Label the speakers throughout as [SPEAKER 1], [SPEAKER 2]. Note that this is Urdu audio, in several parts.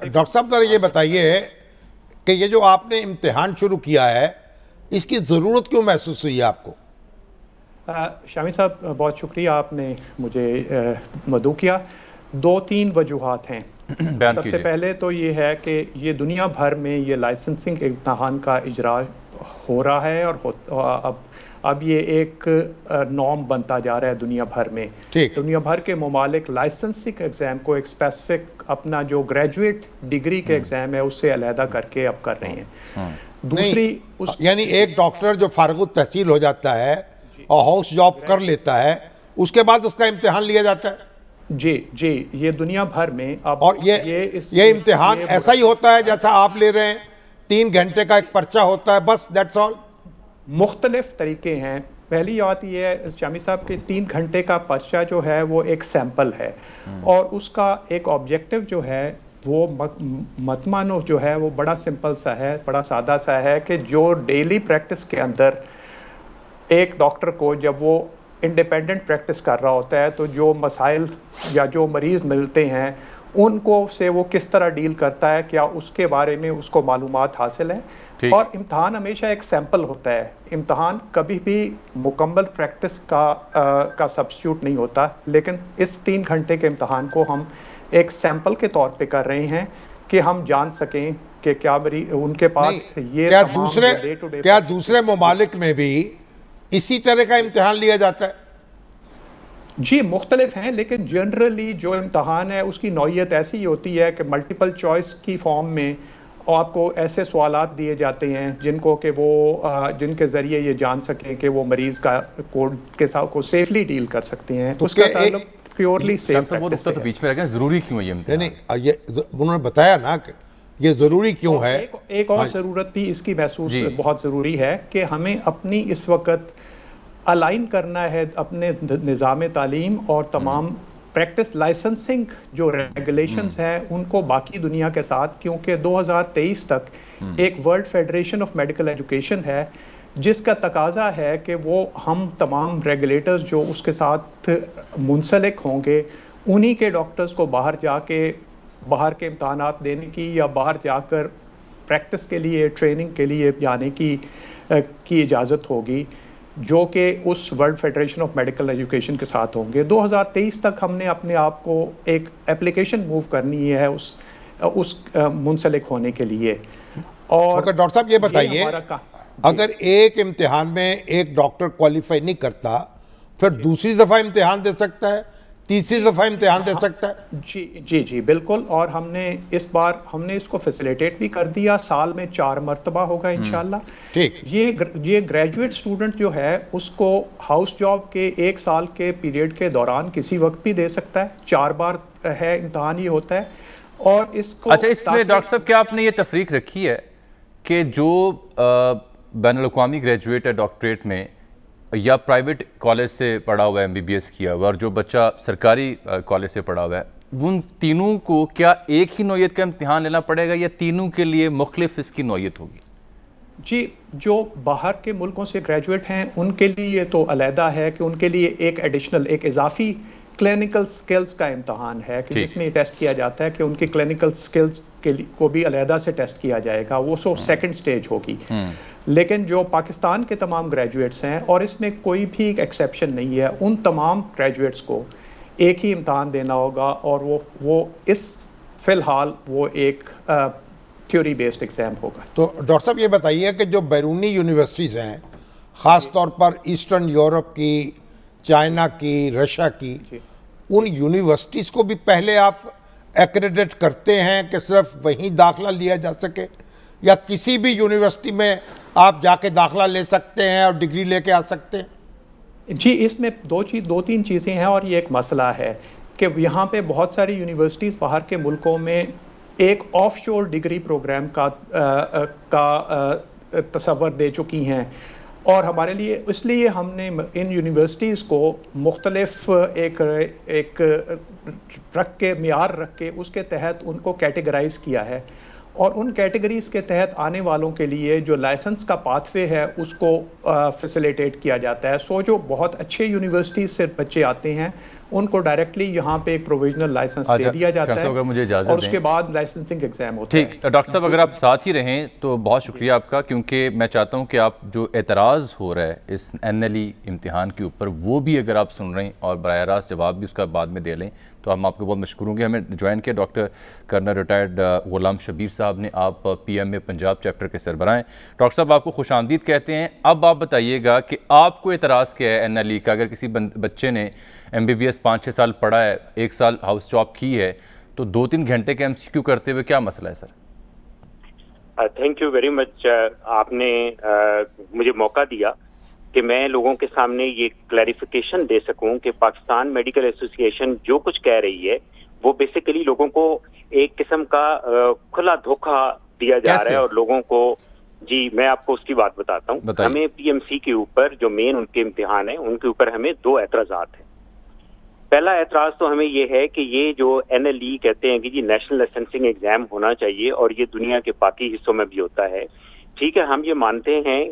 [SPEAKER 1] ڈاکٹر صاحب ذرا یہ بتائیے کہ یہ جو آپ نے امتحان شروع کیا ہے اس کی ضرورت کیوں محسوس ہوئی ہے آپ کو؟
[SPEAKER 2] شامی صاحب بہت شکریہ، آپ نے مجھے مدعو کیا۔ دو تین وجوہات ہیں۔ سب سے پہلے تو یہ ہے کہ یہ دنیا بھر میں یہ لائسنسنگ امتحان کا اجرا ہو رہا ہے اور اب یہ ایک نارم بنتا جا رہا ہے دنیا بھر میں۔ دنیا بھر کے ممالک لائسنسنگ ایگزام کو ایک اسپیسیفک اپنا جو گریجویٹ ڈگری کے ایگزام ہے اس سے علیحدہ کر کے اب کر رہے ہیں۔ دوسری
[SPEAKER 1] یعنی ایک ڈاکٹر جو فارغ التحصیل ہو جاتا ہے اور ہاؤس جاب کر لیتا ہے اس کے بعد اس کا امتحان لیا جاتا ہے؟
[SPEAKER 2] جی یہ دنیا بھر میں اب
[SPEAKER 1] اور یہ امتحان ایسا ہی ہوتا ہے جیسا آپ لے رہے ہیں، 3 گھنٹے کا ایک پرچہ ہوتا ہے بس، دیٹس آل؟
[SPEAKER 2] مختلف طریقے ہیں۔ پہلی بات یہ ہے شامی صاحب کہ 3 گھنٹے کا پرچہ جو ہے وہ ایک سیمپل ہے اور اس کا ایک آبجیکٹو جو ہے وہ متمانو جو ہے وہ بڑا سمپل سا ہے، بڑا سادہ سا ہے کہ جو ڈیلی پریکٹس کے اندر ایک ڈاکٹر کو جب وہ انڈیپینڈنٹ پریکٹس کر رہا ہوتا ہے تو جو مسائل یا جو مریض ملتے ہیں ان کو سے وہ کس طرح ڈیل کرتا ہے، کیا اس کے بارے میں اس کو معلومات حاصل ہے۔ اور امتحان ہمیشہ ایک سیمپل ہوتا ہے، امتحان کبھی بھی مکمل پریکٹس کا سبسٹیوٹ نہیں ہوتا، لیکن اس 3 گھنٹے کے امتحان کو ہم ایک سیمپل کے طور پہ کر رہے ہیں کہ ہم جان سکیں کہ کیا ان کے پاس یہ
[SPEAKER 1] کیا دوسرے ممالک میں بھی اسی طرح کا امتحان لیا جاتا ہے؟
[SPEAKER 2] جی مختلف ہیں، لیکن جنرلی جو امتحان ہے اس کی نوعیت ایسی ہی ہوتی ہے کہ ملٹیپل چوائس کی فارم میں آپ کو ایسے سوالات دیے جاتے ہیں جن کے ذریعے یہ جان سکیں کہ وہ مریض کا کوڈ کے ساتھ کو سیفلی ڈیل کر سکتے ہیں۔ اس کا تعلق پیورلی سیف پریکٹس سے ہے۔
[SPEAKER 3] بیچ میں ضروری کیوں ہے یہ امتحان؟
[SPEAKER 1] نہیں، انہوں نے بتایا نا کہ یہ ضروری کیوں ہے۔
[SPEAKER 2] ایک اور ضرورت بھی اس کی محسوس بہت ضروری ہے کہ ہمیں اپنی اس وقت الائن کرنا ہے اپنے نظام تعلیم اور تمام پریکٹس لائسنسنگ جو ریگولیشنز ہیں ان کو باقی دنیا کے ساتھ، کیونکہ 2023 تک ایک world Federation of Medical education ہے جس کا تقاضا ہے کہ وہ ہم تمام ریگولیٹرز جو اس کے ساتھ منسلک ہوں گے انہی کے ڈاکٹرز کو باہر کے امتحانات دینے کی یا باہر جا کر پریکٹس کے لیے ٹریننگ کے لیے جانے کی اجازت ہوگی، جو کہ اس World Federation of Medical Education کے ساتھ ہوں گے۔ 2023 تک ہم نے اپنے آپ کو ایک اپلیکیشن موو کرنی ہے اس منسلک ہونے کے لیے۔ اور
[SPEAKER 1] ڈاکٹر صاحب یہ بتائیے، اگر ایک امتحان میں ایک ڈاکٹر کوالیفائی نہیں کرتا پھر دوسری دفعہ امتحان دے سکتا ہے، تیسری دفعہ امتحان دے سکتا ہے؟
[SPEAKER 2] جی بالکل، اور ہم نے اس بار اس کو فیسیلیٹیٹ بھی کر دیا، سال میں 4 مرتبہ ہوگا انشاءاللہ۔ یہ گریجویٹ اسٹوڈنٹ جو ہے اس کو ہاؤس جاب کے 1 سال کے پیریڈ کے دوران کسی وقت بھی دے سکتا ہے، 4 بار ہے امتحان یہ ہوتا ہے۔ اور اس کو
[SPEAKER 3] اچھا، اس میں ڈاکٹر صاحب کیا آپ نے یہ تفریق رکھی ہے کہ جو بین الاقوامی گریجویٹ ہے ڈاکٹریٹ میں یا پرائیویٹ کالج سے پڑھا ہوا ہے، ایم بی بی ایس کیا ہوا، اور جو بچہ سرکاری کالج سے پڑھا ہوا ہے، ان تینوں کو کیا ایک ہی نوعیت کا امتحان لینا پڑے گا یا تینوں کے لیے مختلف اس کی نوعیت ہوگی؟
[SPEAKER 2] جی، جو باہر کے ملکوں سے گریجویٹ ہیں ان کے لیے تو علیحدہ ہے کہ ان کے لیے ایک ایڈیشنل ایک اضافی کلینکل سکلز کا امتحان ہے کہ جس میں یہ ٹیسٹ کیا جاتا ہے کہ ان کے کلینکل سکلز کو بھی علیحدہ سے ٹیسٹ کیا جائے گا، وہ سیکنڈ سٹیج ہوگی۔ لیکن جو پاکستان کے تمام گریجویٹس ہیں، اور اس میں کوئی بھی ایکسیپشن نہیں ہے، ان تمام گریجویٹس کو ایک ہی امتحان دینا ہوگا، اور وہ فی الحال وہ ایک تھیوری بیسڈ ایگزام ہوگا۔
[SPEAKER 1] تو ڈاکٹر صاحب یہ بتائیے کہ جو بیرونی یونیورسٹیز ہیں، خاص طور پر ایسٹرن یورپ کی، چائنا کی، رشیا کی، ان یونیورسٹیز کو بھی پہلے آپ ایکریڈٹ کرتے ہیں کہ صرف وہیں داخلہ لیا جا سکے، یا کسی بھی یونیورسٹی میں آپ جا کے داخلہ لے سکتے ہیں اور ڈگری لے کے آ سکتے ہیں؟
[SPEAKER 2] جی، اس میں دو تین چیزیں ہیں، اور یہ ایک مسئلہ ہے کہ یہاں پہ بہت ساری یونیورسٹیز باہر کے ملکوں میں ایک آف شور ڈگری پروگرام کا تصور دے چکی ہیں، اور ہمارے لیے اس لیے ہم نے ان یونیورسٹیز کو مختلف ایک معیار رکھ کے اس کے تحت ان کو کیٹیگرائز کیا ہے، اور ان کیٹیگریز کے تحت آنے والوں کے لیے جو لائسنس کا پاتھ وے ہے اس کو فیسیلیٹیٹ کیا جاتا ہے. سو جو بہت اچھے یونیورسٹیز سے بچے آتے ہیں ان کو ڈائریکٹلی یہاں پہ ایک پروویژنل لائسنس دے دیا جاتا ہے اور اس کے بعد لائسنسنگ ایگزام ہوتا ہے.
[SPEAKER 3] ٹھیک ڈاکٹر صاحب، اگر آپ ساتھ ہی رہیں تو بہت شکریہ آپ کا، کیونکہ میں چاہتا ہوں کہ آپ جو اعتراض ہو رہا ہے اس NLE امتحان کے اوپر وہ بھی اگر آپ سن رہے ہیں اور براہ راست جواب بھی اس کا بعد میں دے لیں تو ہم آپ کو بہت مشکور ہوں گے. ہمیں جوائن کیا doctor colonel retired Ghulam Shabbir صاحب نے، آپ PMA پنجاب چیپٹر کے سربراہ ہیں. ڈاکٹر صاحب آپ کو خوش آمدید کہتے ہیں. اب آپ بتائیے گا کہ آپ کو اعتراض کیا ہے NLE کا. اگر کسی بچے نے MBBS 5-6 سال پڑھا ہے، 1 سال ہاؤس جاب کی ہے، تو 2-3 گھنٹے کے MCQ کرتے ہوئے کیا مسئلہ ہے sir?
[SPEAKER 4] Thank you very much. آپ نے مجھے موقع دیا کہ میں لوگوں کے سامنے یہ کلیریفیکیشن دے سکوں کہ پاکستان میڈیکل ایسوسی ایشن جو کچھ کہہ رہی ہے وہ بیسیکلی لوگوں کو ایک قسم کا کھلا دھوکہ دیا جا رہا ہے اور لوگوں کو جی میں آپ کو اس کی بات بتاتا ہوں. ہمیں PMC کے اوپر جو مین ان کے امتحان ہیں ان کے اوپر ہمیں 2 اعتراضات ہیں. پہلا اعتراض تو ہمیں یہ ہے کہ یہ جو NLE کہتے ہیں کہ جی نیشنل لائسنسنگ ایگزام ہونا چاہیے اور یہ دنیا کے باقی حصوں میں بھی ہوتا ہے. ٹھیک ہے، ہم یہ مانتے ہیں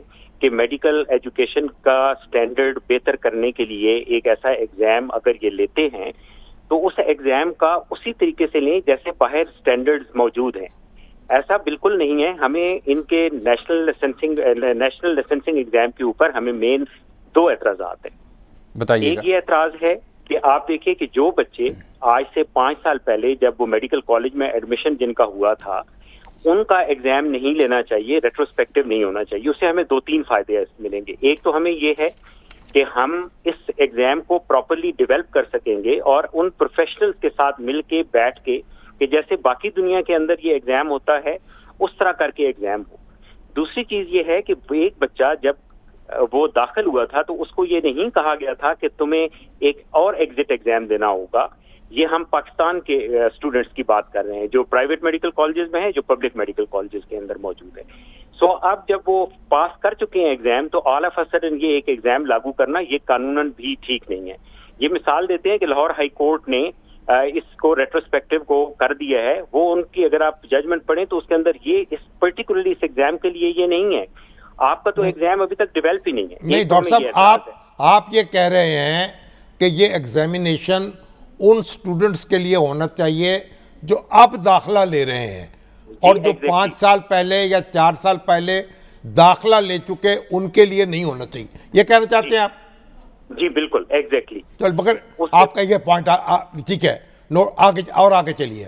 [SPEAKER 4] کہ میڈیکل ایجوکیشن کا سٹینڈرڈ بہتر کرنے کے لیے ایک ایسا ایگزام اگر یہ لیتے ہیں تو اس ایگزام کا اسی طریقے سے لیں جیسے باہر سٹینڈرڈز موجود ہیں. ایسا بالکل نہیں ہے. ہمیں ان کے نیشنل لائسنسنگ ایگزام کے اوپر ہمیں مین 2 اعتراضات ہیں.
[SPEAKER 3] بتائیے.
[SPEAKER 4] ایک یہ اعتراض ہے کہ آپ دیکھیں کہ جو بچے آج سے 5 سال پہلے جب وہ میڈیکل کالج میں ایڈمیشن جن کا ہوا تھا ان کا ایگزام نہیں لینا چاہیے، ریٹروسپیکٹو نہیں ہونا چاہیے. اس سے ہمیں 2-3 فائدے ملیں گے. ایک تو ہمیں یہ ہے کہ ہم اس ایگزام کو پراپرلی ڈیولپ کر سکیں گے اور ان پروفیشنلز کے ساتھ مل کے بیٹھ کے کہ جیسے باقی دنیا کے اندر یہ ایگزام ہوتا ہے اس طرح کر کے ایگزام ہو. دوسری چیز یہ ہے کہ ایک بچہ جب وہ داخل ہوا تھا تو اس کو یہ نہیں کہا گیا تھا کہ تمہیں ایک اور ایگزٹ ایگزام دینا ہوگا. یہ ہم پاکستان کے اسٹوڈنٹس کی بات کر رہے ہیں جو پرائیویٹ میڈیکل کالجز میں ہیں، جو پبلک میڈیکل کالجز کے اندر موجود ہے. سو اب جب وہ پاس کر چکے ہیں ایگزام تو آل آف اے سڈن یہ ایک ایگزام لاگو کرنا یہ قانوناً بھی ٹھیک نہیں ہے. یہ مثال دیتے ہیں کہ لاہور ہائی کورٹ نے اس کو ریٹروسپیکٹو کو کر دیا ہے. وہ ان کی اگر آپ ججمنٹ پڑھیں تو اس کے اندر یہ اس پرٹیکولرلی اس ایگزام کے لیے یہ نہیں ہے. آپ کا تو ایگزام ابھی تک ڈیولپ ہی نہیں ہے.
[SPEAKER 1] نہیں ڈاکٹر صاحب، آپ یہ کہہ رہے ہیں کہ یہ ایگزامینیشن ان سٹوڈنٹس کے لیے ہونا چاہیے جو اب داخلہ لے رہے ہیں اور جو 5 سال پہلے یا 4 سال پہلے داخلہ لے چکے ان کے لیے نہیں ہونا چاہیے. یہ کہنا چاہتے ہیں آپ؟
[SPEAKER 4] جی بالکل ایگزیکٹلی.
[SPEAKER 1] مگر آپ کا یہ پوائنٹ ٹھیک ہے، آگے چلیے.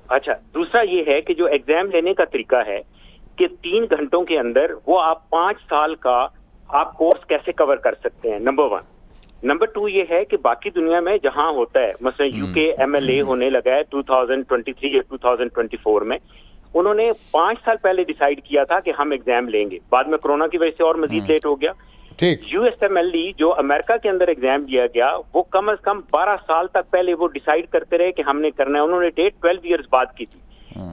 [SPEAKER 4] اچھا، دوسرا یہ ہے کہ جو ایگزام لینے کا طریقہ ہے کہ 3 گھنٹوں کے اندر وہ آپ 5 سال کا آپ کورس کیسے کور کر سکتے ہیں، نمبر 1. نمبر 2 یہ ہے کہ باقی دنیا میں جہاں ہوتا ہے مثلا UK MLA ہونے لگا ہے 2023 یا 2024 میں، انہوں نے 5 سال پہلے ڈیسائیڈ کیا تھا کہ ہم ایگزام لیں گے. بعد میں کورونا کی وجہ سے اور مزید لیٹ ہو گیا. USMLE جو امریکہ کے اندر ایگزام دیا گیا وہ کم از کم 12 سال تک پہلے وہ ڈیسائیڈ کرتے رہے کہ ہم نے کرنا ہے. انہوں نے ڈیٹ 12 ایئرز بعد کی تھی.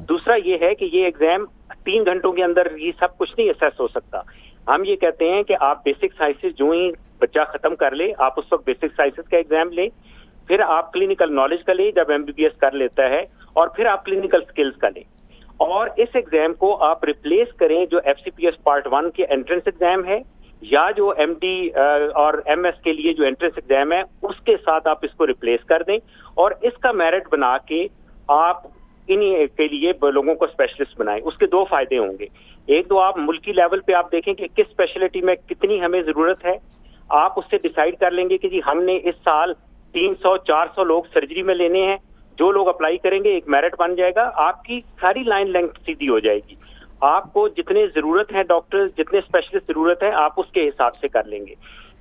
[SPEAKER 4] دوسرا یہ ہے کہ یہ ایگزام 3 گھنٹوں کے اندر یہ سب کچھ نہیں اسیس ہو سکتا. ہم یہ کہتے ہیں کہ آپ بیسک سائنسز جو ہی بچہ ختم کر لے آپ اس وقت بیسک سائنسز کا ایگزام لیں، پھر آپ کلینکل نالج کا لیں جب MBBS کر لیتا ہے، اور پھر آپ کلینکل سکلز کا لیں. اور اس ایگزام کو آپ ریپلیس کریں جو FCPS پارٹ 1 کے انٹرنس ایگزام ہے یا جو MD اور MS کے لیے جو انٹرنس ایگزام ہے اس کے ساتھ آپ اس کو ریپلیس کر دیں اور اس کا میرٹ بنا کے آپ انہی کے لیے لوگوں کو اسپیشلسٹ بنائیں. اس کے 2 فائدے ہوں گے. ایک تو آپ ملکی لیول پہ آپ دیکھیں کہ کس اسپیشلٹی میں کتنی ہمیں ضرورت ہے، آپ اس سے ڈیسائیڈ کر لیں گے کہ جی ہم نے اس سال 300-400 لوگ سرجری میں لینے ہیں. جو لوگ اپلائی کریں گے ایک میرٹ بن جائے گا، آپ کی ساری لائن لینتھ سیدھی ہو جائے گی. آپ کو جتنے ضرورت ہے ڈاکٹر، جتنے اسپیشلسٹ ضرورت ہے آپ اس کے حساب سے کر لیں گے.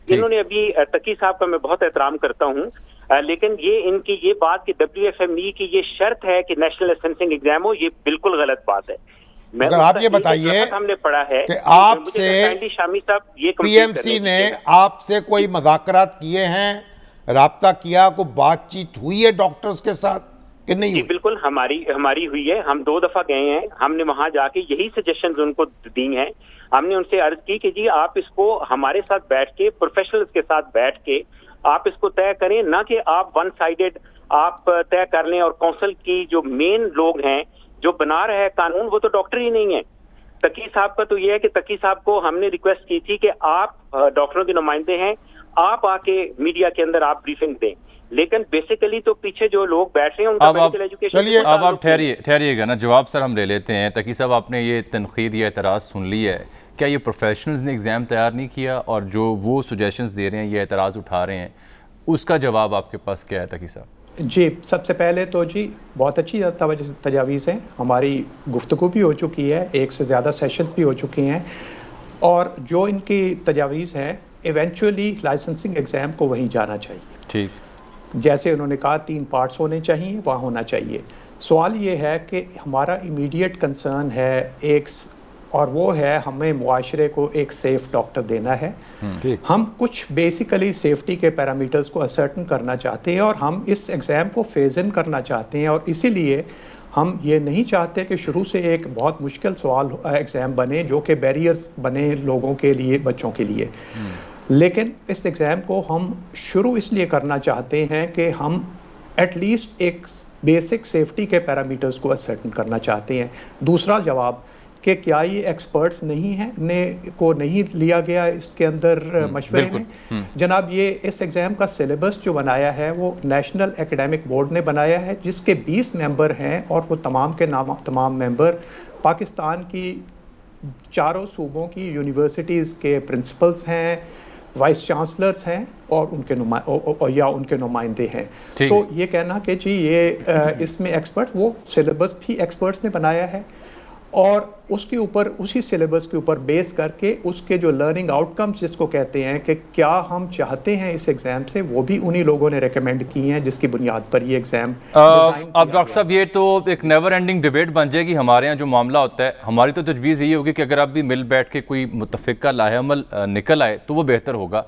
[SPEAKER 4] انہوں نے ابھی تقی صاحب کا میں بہت احترام کرتا ہوں، لیکن یہ ان کی یہ بات کہ WFME کی یہ شرط ہے کہ نیشنل لائسنسنگ ایگزام ہو، یہ بالکل غلط بات ہے.
[SPEAKER 1] اگر آپ یہ بتائیے
[SPEAKER 4] ہم نے پڑھا ہے
[SPEAKER 1] کہ آپ سے
[SPEAKER 4] شامی صاحب یہ
[SPEAKER 1] PMC نے آپ سے کوئی مذاکرات کیے ہیں، رابطہ کیا، کوئی بات چیت ہوئی ہے ڈاکٹرز کے ساتھ کہ نہیں؟
[SPEAKER 4] جی بالکل ہماری ہوئی ہے. ہم 2 دفعہ گئے ہیں. ہم نے وہاں جا کے یہی سجیشنز ان کو دی ہیں. ہم نے ان سے عرض کی کہ جی آپ اس کو ہمارے ساتھ بیٹھ کے پروفیشنلز کے ساتھ بیٹھ کے آپ اس کو طے کریں، نہ کہ آپ ون سائیڈڈ آپ طے کر لیں اور کونسل کی جو مین لوگ ہیں جو بنا رہا ہے قانون وہ تو ڈاکٹر ہی نہیں ہے. تقی صاحب کا تو یہ ہے کہ تقی صاحب کو ہم نے ریکویسٹ کی تھی کہ آپ ڈاکٹروں کے نمائندے ہیں, آپ آ کے میڈیا کے اندر آپ بریفنگ دیں, لیکن بیسیکلی تو پیچھے جو لوگ بیٹھ رہے ہیں ان کا میڈیکل ایجوکیشن.
[SPEAKER 3] اب آپ ٹھہریے گا نا, جواب سر ہم لے لیتے ہیں. تقی صاحب, آپ نے یہ تنقید یا اعتراض سن لی ہے, کیا یہ پروفیشنلز نے ایگزام تیار نہیں کیا, اور جو وہ سجیشنز دے رہے ہیں, یہ اعتراض اٹھا رہے ہیں, اس کا جواب آپ کے پاس کیا ہے تقی صاحب؟
[SPEAKER 2] جی, سب سے پہلے تو جی بہت اچھی تجاویز ہیں, ہماری گفتگو بھی ہو چکی ہے, ایک سے زیادہ سیشنز بھی ہو چکی ہیں, اور جو ان کی تجاویز ہیں ایونچولی لائسنسنگ ایگزام کو وہیں جانا چاہیے.
[SPEAKER 3] ٹھیک,
[SPEAKER 2] جیسے انہوں نے کہا 3 پارٹس ہونے چاہیے, وہاں ہونا چاہیے. سوال یہ ہے کہ ہمارا امیڈیٹ کنسرن ہے ایک, اور وہ ہے ہمیں معاشرے کو ایک سیف ڈاکٹر دینا ہے. ہم کچھ بیسیکلی سیفٹی کے پیرامیٹرز کو اسرٹن کرنا چاہتے ہیں, اور ہم اس ایگزام کو فیز ان کرنا چاہتے ہیں, اور اسی لیے ہم یہ نہیں چاہتے کہ شروع سے ایک بہت مشکل سوال ایگزام بنے جو کہ بیریئرز بنے لوگوں کے لیے, بچوں کے لیے. لیکن اس ایگزام کو ہم شروع اس لیے کرنا چاہتے ہیں کہ ہم ایٹ لیسٹ ایک بیسک سیفٹی کے پیرامیٹرز کو اسرٹن کرنا چاہتے ہیں. دوسرا جواب کہ کیا یہ ایکسپرٹس نہیں ہیں کو نہیں لیا گیا اس کے اندر مشورے میں؟ جناب, یہ اس ایگزام کا سلیبس جو بنایا ہے وہ نیشنل اکیڈیمک بورڈ نے بنایا ہے, جس کے 20 ممبر ہیں, اور وہ تمام کے تمام ممبر پاکستان کی 4 صوبوں کی یونیورسٹیز کے پرنسپلز ہیں, وائس چانسلرز ہیں, اور ان کے نمائندے ہیں. تو یہ کہنا کہ جی یہ اس میں ایکسپرٹ, وہ سلیبس بھی ایکسپرٹس نے بنایا ہے, اور اس کے اوپر, اسی سلیبس کے اوپر بیس کر کے اس کے جو لرننگ آؤٹ کمز جس کو کہتے ہیں کہ کیا ہم چاہتے ہیں اس ایگزام سے, وہ بھی انہی لوگوں نے ریکمینڈ کی ہیں جس کی بنیاد پر یہ ایگزام.
[SPEAKER 3] اب ڈاکٹر صاحب, یہ تو ایک نیور اینڈنگ ڈیبیٹ بن جائے گی. ہمارے یہاں جو معاملہ ہوتا ہے, ہماری تو تجویز یہی ہوگی کہ اگر اب بھی مل بیٹھ کے کوئی متفقہ لاہے عمل نکل آئے تو وہ بہتر ہوگا.